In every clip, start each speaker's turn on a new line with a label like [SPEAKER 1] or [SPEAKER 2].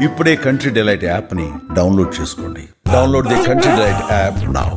[SPEAKER 1] ఇప్పుడే country delight యాప్ని download చేసుకోండి. Download the country delight app now.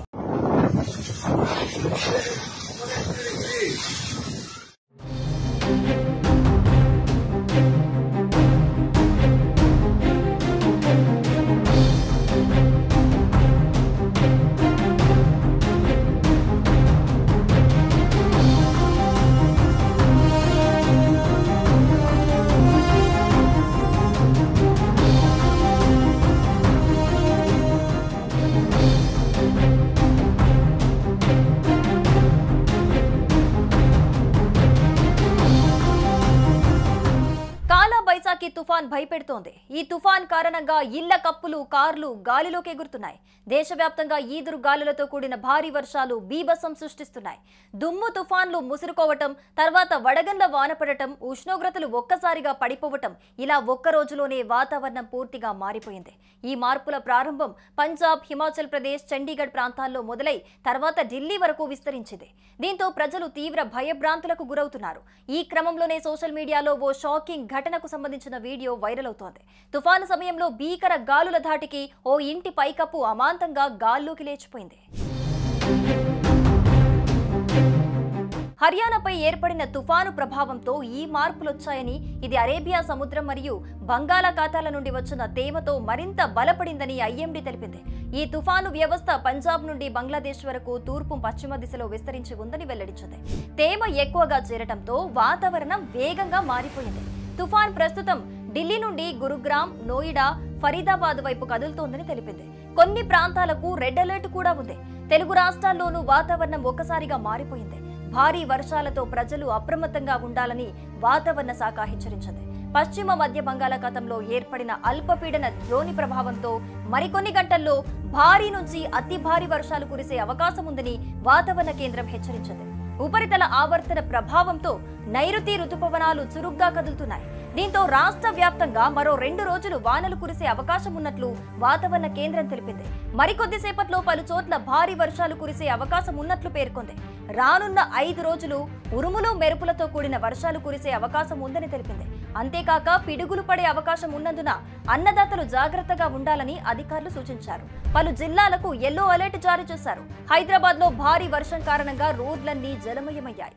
[SPEAKER 2] Baisakhi తుఫాన్ భయపెడుతోంది. ఈ తుఫాన్ కారణంగా ఇళ్ల కప్పులు, కార్లు గాలిలోకి ఎగురుతున్నాయి. దేశవ్యాప్తంగా ఈదురు గాలులతో కూడిన భారీ వర్షాలు బీభత్సం సృష్టిస్తున్నాయి. దుమ్ము తుఫాన్లు ముసురుకోవటం, తర్వాత వడగండ్ల వాన పడటం, ఉష్ణోగ్రతలు ఒక్కసారిగా పడిపోవటం, ఇలా ఒక్క రోజులోనే వాతావరణం పూర్తిగా మారిపోయింది. ఈ మార్పుల ప్రారంభం పంజాబ్, హిమాచల్ ప్రదేశ్, చండీగఢ్ ప్రాంతాల్లో మొదలై తర్వాత ఢిల్లీ వరకు విస్తరించింది. దీంతో ప్రజలు తీవ్ర భయభ్రాంతులకు గురవుతున్నారు. ఈ క్రమంలోనే సోషల్ మీడియాలో ఓ షాకింగ్ ఘటనకు సంబంధించిన వీడియో వైరల్ అవుతోంది. తుఫాను సమయంలో భీకర గాలుల ధాటికి ఓ ఇంటి పైకప్పు అమాంతంగా గాల్లోకి లేచిపోయింది. హర్యానాపై ఏర్పడిన తుఫాను ప్రభావంతో ఈ మార్పులొచ్చాయని, ఇది అరేబియా సముద్రం మరియు బంగాళాఖాతాల నుండి వచ్చిన తేమతో మరింత బలపడిందని ఐఎండీ తెలిపింది. ఈ తుఫాను వ్యవస్థ పంజాబ్ నుండి బంగ్లాదేశ్ వరకు తూర్పు పశ్చిమ దిశలో విస్తరించి ఉందని వెల్లడించింది. తేమ ఎక్కువగా చేరటంతో వాతావరణం వేగంగా మారిపోయింది. తుఫాన్ ప్రస్తుతం ఢిల్లీ నుండి గురుగ్రామ్, నోయిడా, ఫరీదాబాద్ వైపు కదులుతోందని తెలిపింది. కొన్ని ప్రాంతాలకు రెడ్ అలర్ట్ కూడా ఉంది. తెలుగు రాష్ట్రాల్లోనూ వాతావరణం ఒక్కసారిగా మారిపోయింది. భారీ వర్షాలతో ప్రజలు అప్రమత్తంగా ఉండాలని వాతావరణ శాఖ హెచ్చరించింది. పశ్చిమ మధ్య బంగాళాఖాతంలో ఏర్పడిన అల్పపీడన ద్రోణి ప్రభావంతో మరికొన్ని గంటల్లో భారీ నుంచి అతి భారీ వర్షాలు కురిసే అవకాశం ఉందని వాతావరణ కేంద్రం హెచ్చరించింది. ఉపరితల ఆవర్తన ప్రభావంతో నైరుతి రుతుపవనాలు చురుగ్గా కదులుతున్నాయి. దీంతో రాష్ట్ర వ్యాప్తంగా మరో 2 రోజులు వానలు కురిసే అవకాశం ఉన్నట్లు వాతావరణ కేంద్రం తెలిపింది. మరికొద్దిసేపట్లో పలు చోట్ల భారీ వర్షాలు కురిసే అవకాశం ఉన్నట్లు పేర్కొంది. రానున్న 5 రోజులు ఉరుములు మెరుపులతో కూడిన వర్షాలు కురిసే అవకాశం ఉందని తెలిపింది. అంతేకాక పిడుగులు పడే అవకాశం ఉన్నందున అన్నదాతలు జాగ్రత్తగా ఉండాలని అధికారులు సూచించారు. పలు జిల్లాలకు యెల్లో అలర్ట్ జారీ చేశారు. హైదరాబాద్ లో భారీ వర్షం కారణంగా రోడ్లన్నీ జలమయమయ్యాయి.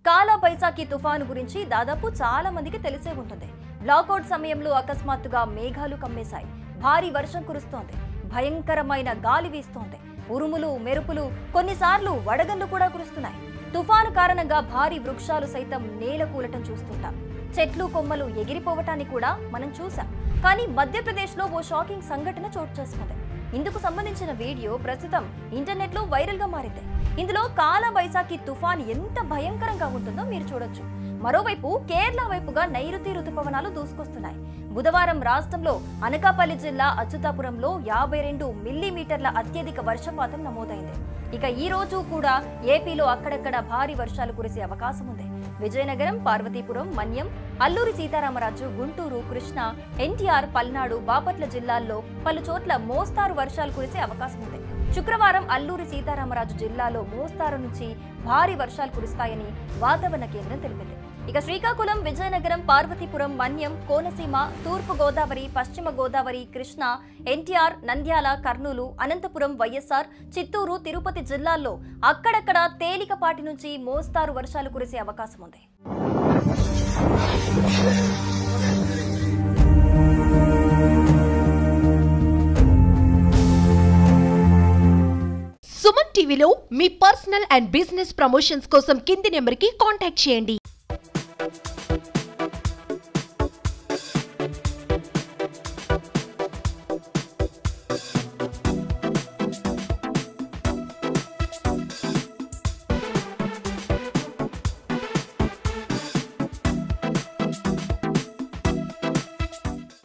[SPEAKER 2] కాలా బైసాకి తుఫాను గురించి దాదాపు చాలా మందికి తెలిసే ఉంటుంది. బ్లాకౌట్ సమయంలో అకస్మాత్తుగా మేఘాలు కమ్మేశాయి. భారీ వర్షం కురుస్తోంది. భయంకరమైన గాలి వీస్తోంది. ఉరుములు, మెరుపులు, కొన్నిసార్లు వడగండ్లు కూడా కురుస్తున్నాయి. తుఫాను కారణంగా భారీ వృక్షాలు సైతం నేల కూలటం చూస్తుంటాం. చెట్లు కొమ్మలు ఎగిరిపోవటాన్ని కూడా మనం చూసాం. కానీ మధ్యప్రదేశ్లో ఓ షాకింగ్ సంఘటన చోటు చేసుకుంది. ఇందుకు సంబంధించిన వీడియో ప్రస్తుతం ఇంటర్నెట్ లో వైరల్ గా మారింది. ఇందులో కాలా బైసాకి తుఫాన్ ఎంత భయంకరంగా ఉంటుందో మీరు చూడొచ్చు. మరోవైపు కేరళ వైపుగా నైరుతి రుతుపవనాలు దూసుకొస్తున్నాయి. బుధవారం రాష్ట్రంలో అనకాపల్లి జిల్లా అచ్యుతాపురంలో 52 మిల్లీమీటర్ల అత్యధిక వర్షపాతం నమోదైంది. ఇక ఈ రోజు కూడా ఏపీలో అక్కడక్కడ భారీ వర్షాలు కురిసే అవకాశం ఉంది. విజయనగరం, పార్వతీపురం, మన్యం, అల్లూరి సీతారామరాజు, గుంటూరు, కృష్ణా, ఎన్టీఆర్, పల్నాడు, బాపట్ల జిల్లాల్లో పలు చోట్ల మోస్తారు వర్షాలు కురిసే అవకాశం ఉంది. శుక్రవారం అల్లూరి సీతారామరాజు జిల్లాలో మోస్తారు నుంచి భారీ వర్షాలు కురుస్తాయని వాతావరణ కేంద్రం తెలిపింది. ఇక శ్రీకాకుళం, విజయనగరం, పార్వతీపురం, మన్యం, కోనసీమ, తూర్పు గోదావరి, పశ్చిమ గోదావరి, కృష్ణా, ఎన్టీఆర్, నంద్యాల, కర్నూలు, అనంతపురం, వైఎస్ఆర్, చిత్తూరు, తిరుపతి జిల్లాల్లో అక్కడక్కడ తేలికపాటి నుంచి మోస్తారు వర్షాలు కురిసే అవకాశం ఉంది.
[SPEAKER 3] సుమన్ టీవీలో మీ పర్సనల్ అండ్ బిజినెస్ ప్రమోషన్స్ కోసం కింది నెంబర్కి కాంటాక్ట్ చేయండి.